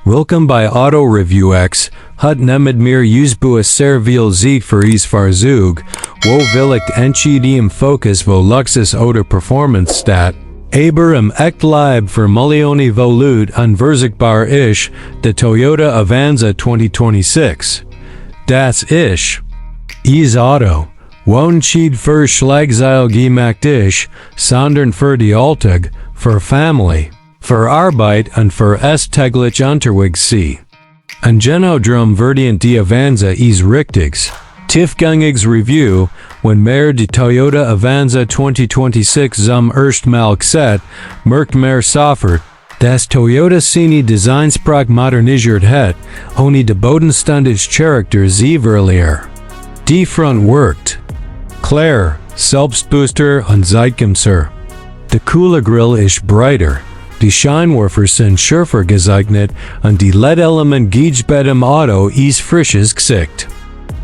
Welcome by AutoReviewX, hat nemet mir usbuas sehr viel Zeit für is Fahrzeug, wo will ich entscheiden im Fokus wo Luxus oder Performance stat, aber im echt Leib für Millioni Volut unverzichtbar isch, de Toyota Avanza 2026. Das isch. Is Auto. Wontschied für Schlagzeil gemacht isch, sondern für die Alltag, für Familie, für Arbeit und für täglich unterwegs sie. Ein Genodrum verdient die Avanza is richtigs. Tiefgängiges Review, wenn mehr die Toyota Avanza 2026 zum erstmal gesehen, merkt mehr sofort, dass Toyota seine Designsprache modernisiert hat, ohne de bodenständige Charakter sie verlieren. Die Front wirkt. Klar, Selbstbooster und Zeitgemser. Der Kühlergrill ist breiter, die Scheinwerfer sind schärfer geeignet und die LED-Element gibt dem Auto is frisches Gesicht.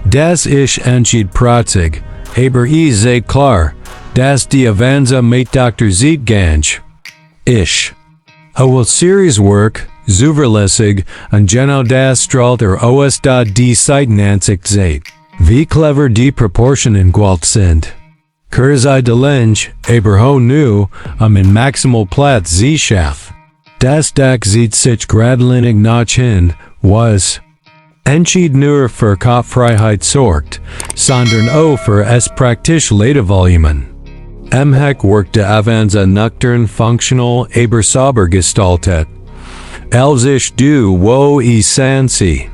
Das ist entschied protzig, aber is seht klar, dass die Avanza mit Dr. sieht ganz. Isch. Will Series Work, zuverlässig und genau das strahlt os. Die Seitenansicht seht. Wie clever die Proportionen gewählt sind. Kurzei de Lynch, aber ho nu, in maximal Platz sie schaff. Das Dach sieht sich gradlinig nach hin, was. Entschied nur für Kopffreiheit sorgt, sondern auch für praktisch Ledevolumen. Heck workt de Avanza nüchtern, functional, aber sauber gestaltet. Als ich du wo sansi.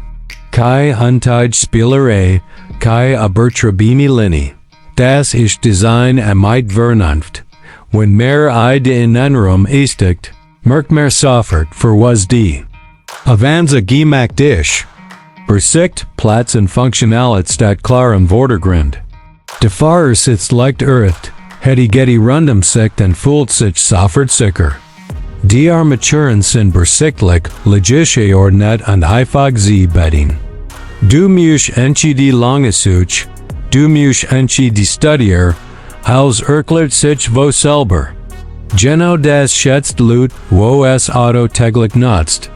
Kai Huntage Spielerei, Kai Abertrabimi Lini. Das ist Design mit Vernunft. Wenn mehr de Innenraum istigt, merkt mehr sofort für was die Avanza gemacht ist. Bersicht, Platz und Funktionalität klar im Vordergrund. Der Fahrer sitzt leicht erhöht, hätte Getty Rundumsicht und fühlt sich sofort sicher. Die Armaturen sind bersichtlich, logisch geordnet und einfach sie bedding. Du musst die lange Such, du musst die Studier, als erklärt sich wo selber. Genau das schätzt Lut, wo es Auto-Technik nutzt.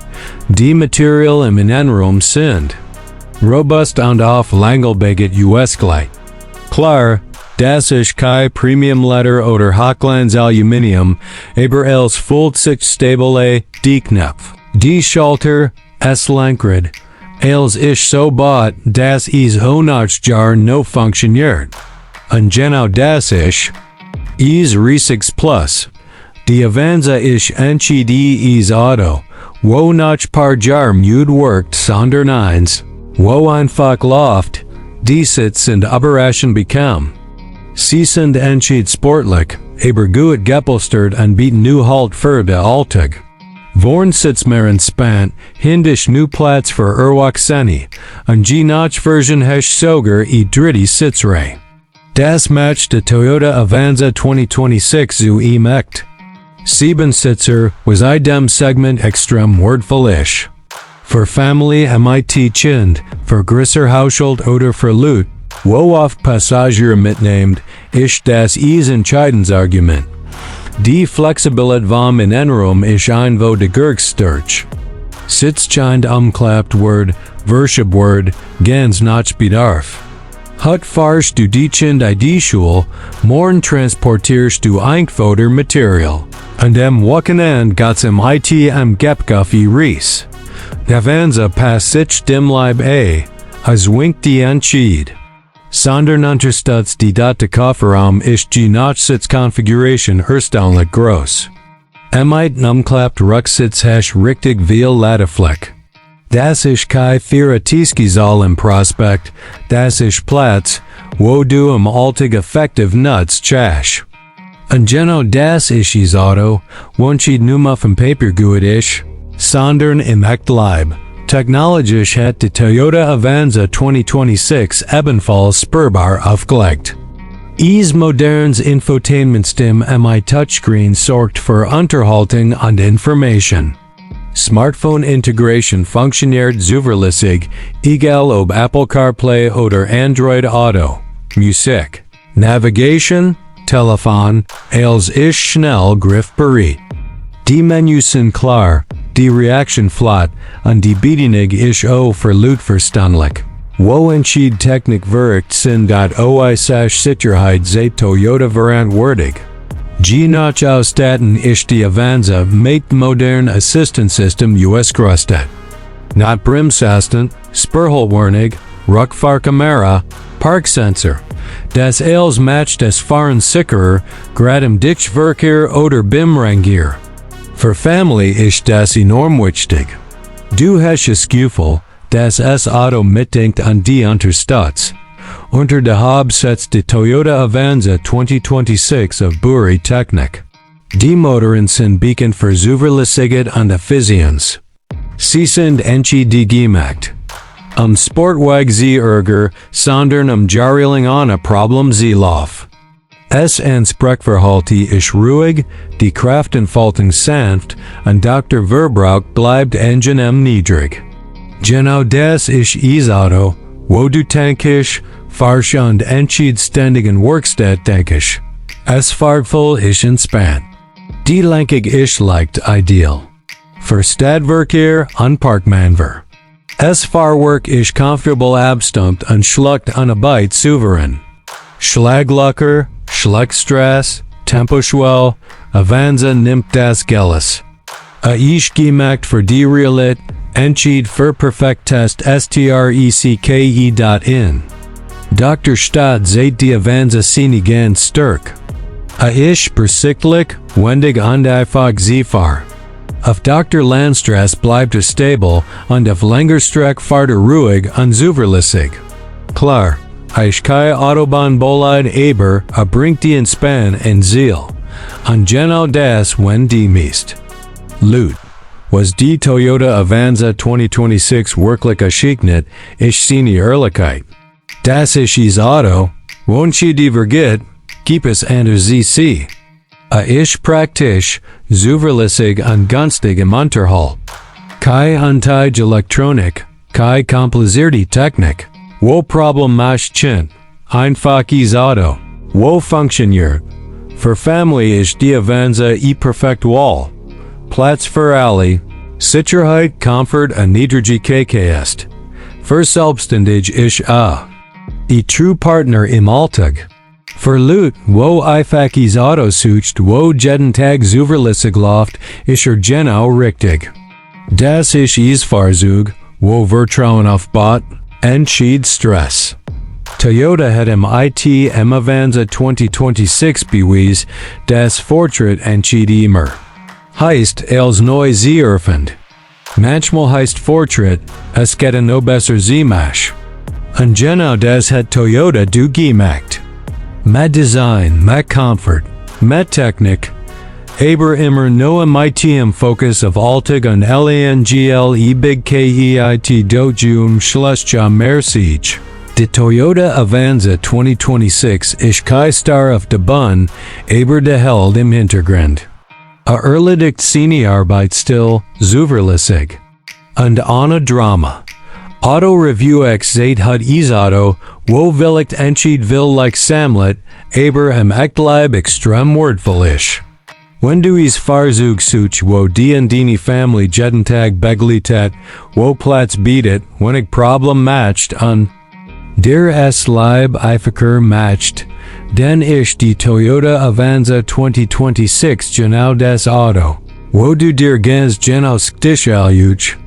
Die Material im Innenraum sind robust und auf Langelbeget US-Gleit. Klar, das ist kein Premium-Leder oder Hochglanz-Aluminium, aber es fühlt sich stabil die Knopf. Die Schalter, es Lenkrad, als ich so bat, dass is honachjar no funktioniert. Und genau das ist riesigs Plus. Die Avanza ist die is Auto, wo nach paar Jahr müd workt sondern eins, wo einfach läuft, die Sitz sind überraschend bekam. Sie sind sportlich, aber gut gepolstert und bieten nu Halt für de Alltag. Vorn sitzt mehr entspannt, hindisch nu Platz für Erwachsene, und die Version hesch sogar dritte Sitzreihe. Das matcht de Toyota Avanza 2026 zu echt. 7-Sitzer was dem Segment extrem wertvoll isch. Für Familie mit Kind, für größer Haushalt oder für Lut, wo oft Passagiere mitnehmt, ist das Entscheidungsargument. Die Flexibilität vom Innenraum ist wo de Gurgsturch. Sitzchind umklappt word, verschob word, ganz nach Bedarf. Hut fahrst du die Chind die Schule, morgen transportierst du Einkfoder Material. Und am Wochenende geht's am Gepguffi Ries. Avanza pass sich dem Leib als winkt die Entschied. Sondern unterstützt die Kofferraum ist die Sitzkonfiguration erstaunlich groß. Umklappt Rücksitz hash richtig viel Ladefläche. Das ist kein Theoretiski-Saal im Prospekt, das ist Platz, wo du im Alltag effektiv nutzt chash. Und genau das ist Auto, wontschied nummer vom Papier gut ist, sondern im echt Leib. Technologisch hat die Toyota Avanza 2026 ebenfalls spürbar aufgelegt. Moderns Infotainmentsystem Touchscreen sorgt für Unterhaltung und Information. Smartphone-Integration funktioniert zuverlässig, egal ob Apple CarPlay oder Android Auto. Musik, Navigation, Telefon, als schnell griffbereit. Die Menüs sind klar, Die Reaction flott, und die Bediening isch verstandelijk. Wo entschied Technik verricht sind Sicherheit seit Toyota verantwortlich. Nach Ausstatten isch die Avanza mit modern Assistenzsystem gerüstet. Not Bremsasten, Spurhaltwarnung, Rückfahrkamera, Parksensor. Das alles macht das Fahren sicherer, grad im Ditchverkehr oder beim Rangier. Für Familie ist das enorm wichtig. Du hast das Gefühl, dass das Auto mitdenkt an die Unterstütz. Unter der Hab setzt die Toyota Avanza 2026 auf Technik. Die Motoren sind bekannt für Zuverlässigkeit und Effizienz. Sie sind die gmacht. Sportwagen sie Ärger, sondern Jarriling ohne Problem sie lauf. Es Sprechverhalten ist ruhig, die Kraftentfaltung sanft, und Dr. Verbrauch bleibt angenehm niedrig. Genau das ist Auto, wo du tankisch, fahrst und ständigen Werkstatt denkisch. Es Fahrgfühl ist entspannt. Die Lenkung ist leicht ideal. Für Stadtverkehr und Parkmanöver. Es Fahrwerk ist comfortable abstimmt und schluckt eine Byte souverän. Schlaglocker, Schluckstress, Temposchwell, Avanza nimmt das Gelles. Isch gemacht für die Realit, entschied für Perfekttest strecki.in. Dr. Stadt seit die Avanza sini ganz stark. Isch persichtlich, wendig und einfach fahr. Auf Dr. Langstrecki bleibt stabil und auf Längerstrecke fahrt ruhig und zuverlässig. Klar, ich keine Autobahnbolide aber bringt die Entspann und Ziel. Und genau das wenn die meist. Loot. Was die Toyota Avanza 2026 wirklich erschicknet, ich sini Ehrlichkeit. Das ist Auto, won't sie die vergeht, gibt es anders sie. Isch praktisch, zuverlässig und günstig im Unterhalt. Keine Antage Elektronik, keine komplizierte Technik. Wo Problem macht chin, einfaches Auto. Wo funktioniert. Für Familie ist die Avanza perfekt Wahl. Platz für alle, Sicherheit, Comfort und Niedrigkeit ist. Für Selbstständig ist True Partner im Alltag. Für Loot, wo einfaches Auto sucht, wo jeden Tag zuverlässig läuft, ist genau richtig. Das ist Fahrzeug, wo Vertrauen aufbaut, entschied Stress. Toyota hat im Avanza 2026 bewiesen, das Fortschritt entschied immer. Heißt, als neu sie erfand. Manchmal heißt Fortschritt, es geht no besser sie mach. Und genau das hat Toyota du gemacht. Mit Design, mit Comfort, mit Technik, aber immer no im Fokus auf Alltag und Langle big Keit dojum Schlussja Mersich. Die Toyota Avanza 2026 ist kein Star auf der Bahn, aber der Held im Hintergrund. Erledigt seine Arbeit still, zuverlässig. Und ohne Drama. AutoReviewX seit hat Auto, wo willigt entschied will like Samlet, aber im Echtleib extrem wordvoll isch. Wenn du Fahrzeug such wo die und die Family jeden Tag beglitet, wo Platz bietet, wenn Problem matcht an der Leib einfacher matcht, dann ist die Toyota Avanza 2026 genau das Auto, wo du dir ganz genau stisch aljuch.